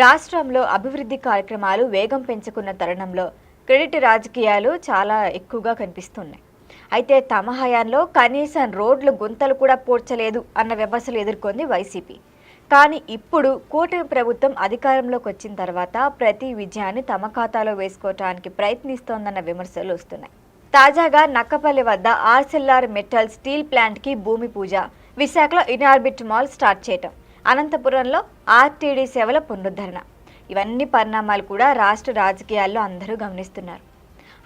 రాష్ట్రంలో అభివృద్ధి కార్యక్రమాలు వేగం పెంచుకున్న తరుణంలో క్రెడిట్ రాజకీయాలు చాలా ఎక్కువగా కనిపిస్తున్నాయి. అయితే తమ హయాంలో కనీసం రోడ్లు గుంతలు కూడా పూడ్చలేదు అన్న విమర్శలు ఎదుర్కొంది వైసీపీ. కానీ ఇప్పుడు కూటమి ప్రభుత్వం అధికారంలోకి వచ్చిన తర్వాత ప్రతి విజయాన్ని తమ ఖాతాలో వేసుకోవడానికి ప్రయత్నిస్తోందన్న విమర్శలు వస్తున్నాయి. తాజాగా నక్కపల్లి వద్ద ఆర్సెల్ఆర్ మెటల్ స్టీల్ ప్లాంట్కి భూమి పూజ, విశాఖలో ఇన్ఆర్బిట్ మాల్ స్టార్ట్ చేయటం, అనంతపురంలో ఆర్టీడీ సేవల పునరుద్ధరణ, ఇవన్నీ పరిణామాలు కూడా రాష్ట్ర రాజకీయాల్లో అందరూ గమనిస్తున్నారు.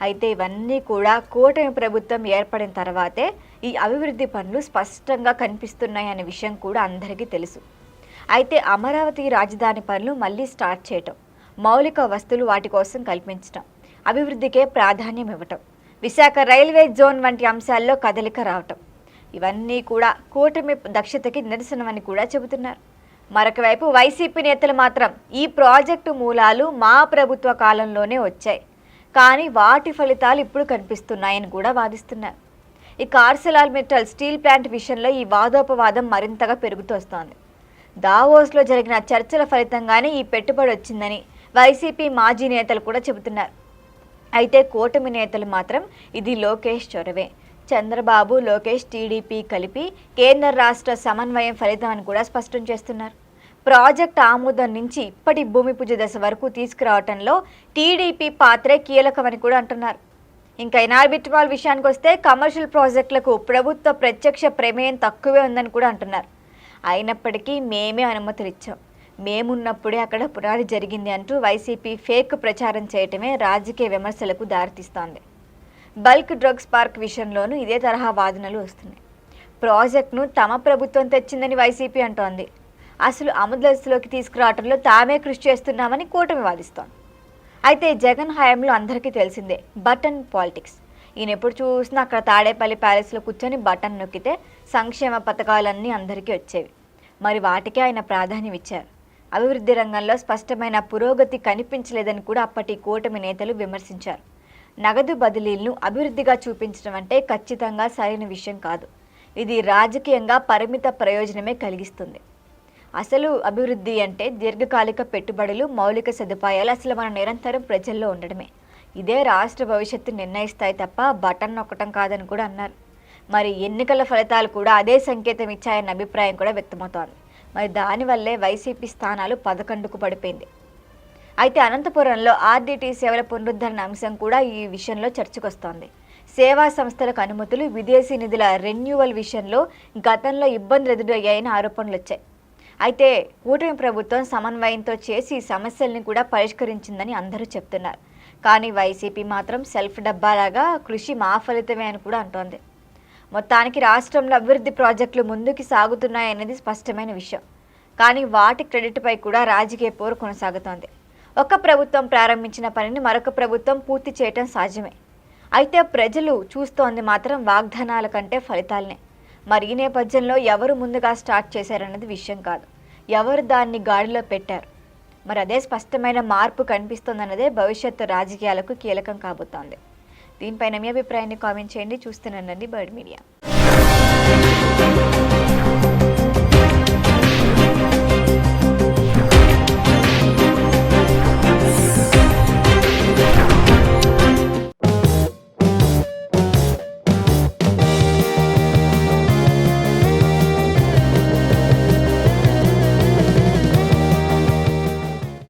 అయితే ఇవన్నీ కూడా కూటమి ప్రభుత్వం ఏర్పడిన తర్వాతే ఈ అభివృద్ధి పనులు స్పష్టంగా కనిపిస్తున్నాయనే విషయం కూడా అందరికీ తెలుసు. అయితే అమరావతి రాజధాని పనులు మళ్ళీ స్టార్ట్ చేయటం, మౌలిక వస్తువులు వాటి కోసం కల్పించటం, అభివృద్ధికే ప్రాధాన్యం ఇవ్వటం, విశాఖ రైల్వే జోన్ వంటి అంశాల్లో కదలిక రావటం, ఇవన్నీ కూడా కూటమి దక్షతకి నిరసనమని కూడా చెబుతున్నారు. మరొక వైపు వైసీపీ నేతలు మాత్రం ఈ ప్రాజెక్టు మూలాలు మా ప్రభుత్వ కాలంలోనే వచ్చాయి, కానీ వాటి ఫలితాలు ఇప్పుడు కనిపిస్తున్నాయని కూడా వాదిస్తున్నారు. ఈ ఆర్సెల్ఆర్ మెటల్ స్టీల్ ప్లాంట్ విషయంలో ఈ వాదోపవాదం మరింతగా పెరుగుతూ వస్తోంది. దావోస్లో జరిగిన చర్చల ఫలితంగానే ఈ పెట్టుబడి వచ్చిందని వైసీపీ మాజీ నేతలు కూడా చెబుతున్నారు. అయితే కూటమి నేతలు మాత్రం ఇది లోకేష్ చొరవే, చంద్రబాబు లోకేష్ టీడీపీ కలిపి కేంద్ర రాష్ట్ర సమన్వయం ఫలితం అని కూడా స్పష్టం చేస్తున్నారు. ప్రాజెక్ట్ ఆమోదం నుంచి ఇప్పటి భూమి పూజ దశ వరకు తీసుకురావడంలో టీడీపీ పాత్రే కీలకమని కూడా అంటున్నారు. ఇంకా ఇన్ఆర్బిట్ మాల్ విషయానికి వస్తే కమర్షియల్ ప్రాజెక్టులకు ప్రభుత్వ ప్రత్యక్ష ప్రమేయం తక్కువే ఉందని కూడా అంటున్నారు. అయినప్పటికీ మేమే అనుమతులు ఇచ్చాం, మేమున్నప్పుడే అక్కడ పునాది జరిగింది అంటూ వైసీపీ ఫేక్ ప్రచారం చేయటమే రాజకీయ విమర్శలకు దారితీస్తోంది. బల్క్ డ్రగ్స్ పార్క్ విషయంలోనూ ఇదే తరహా వాదనలు వస్తున్నాయి. ప్రాజెక్టును తమ ప్రభుత్వం తెచ్చిందని వైసీపీ అంటోంది. అసలు అమలులోకి తీసుకురావడంలో తామే కృషి చేస్తున్నామని కూటమి వాదిస్తోంది. అయితే జగన్ హయాంలో అందరికీ తెలిసిందే బటన్ పాలిటిక్స్. ఈయన ఎప్పుడు చూసినా అక్కడ తాడేపల్లి ప్యాలెస్లో కూర్చొని బటన్ నొక్కితే సంక్షేమ పథకాలన్నీ అందరికీ వచ్చేవి. మరి వాటికే ఆయన ప్రాధాన్యం ఇచ్చారు. అభివృద్ధి రంగంలో స్పష్టమైన పురోగతి కనిపించలేదని కూడా అప్పటి కూటమి నేతలు విమర్శించారు. నగదు బదిలీలను అభివృద్ధిగా చూపించడం అంటే ఖచ్చితంగా సరైన విషయం కాదు. ఇది రాజకీయంగా పరిమిత ప్రయోజనమే కలిగిస్తుంది. అసలు అభివృద్ధి అంటే దీర్ఘకాలిక పెట్టుబడులు, మౌలిక సదుపాయాలు అసలు మన నిరంతరం ప్రజల్లో ఉండడమే. ఇదే రాష్ట్ర భవిష్యత్తు నిర్ణయిస్తాయి తప్ప బటన్ నొక్కటం కాదని కూడా అన్నారు. మరి ఎన్నికల ఫలితాలు కూడా అదే సంకేతం ఇచ్చాయన్న అభిప్రాయం కూడా వ్యక్తమవుతోంది. మరి దానివల్లే వైసీపీ స్థానాలు 11కు పడిపోయింది. అయితే అనంతపురంలో ఆర్టీడీ సేవల పునరుద్ధరణ అంశం కూడా ఈ విషయంలో చర్చకొస్తోంది. సేవా సంస్థలకు అనుమతులు, విదేశీ నిధుల రెన్యూవల్ విషయంలో గతంలో ఇబ్బందులు ఎదురయ్యాయని ఆరోపణలు వచ్చాయి. అయితే కూటమి ప్రభుత్వం సమన్వయంతో చేసి సమస్యల్ని కూడా పరిష్కరించిందని అందరూ చెప్తున్నారు. కానీ వైసీపీ మాత్రం సెల్ఫ్ డబ్బాలాగా కృషి మా ఫలితమే అని కూడా అంటోంది. మొత్తానికి రాష్ట్రంలో అభివృద్ధి ప్రాజెక్టులు ముందుకు సాగుతున్నాయనేది స్పష్టమైన విషయం. కానీ వాటి క్రెడిట్పై కూడా రాజకీయ పోరు కొనసాగుతోంది. ఒక ప్రభుత్వం ప్రారంభించిన పనిని మరొక ప్రభుత్వం పూర్తి చేయటం సాధ్యమే. అయితే ప్రజలు చూస్తోంది మాత్రం వాగ్దానాల కంటే ఫలితాలనే. మరి ఈ నేపథ్యంలో ఎవరు ముందుగా స్టార్ట్ చేశారన్నది విషయం కాదు, ఎవరు దాన్ని గాడిలో పెట్టారు. మరి అదే స్పష్టమైన మార్పు కనిపిస్తోందన్నదే భవిష్యత్తు రాజకీయాలకు కీలకం కాబోతోంది. దీనిపైన మీ అభిప్రాయాన్ని కామెంట్ చేయండి. చూస్తూనండి బర్డ్ మీడియా.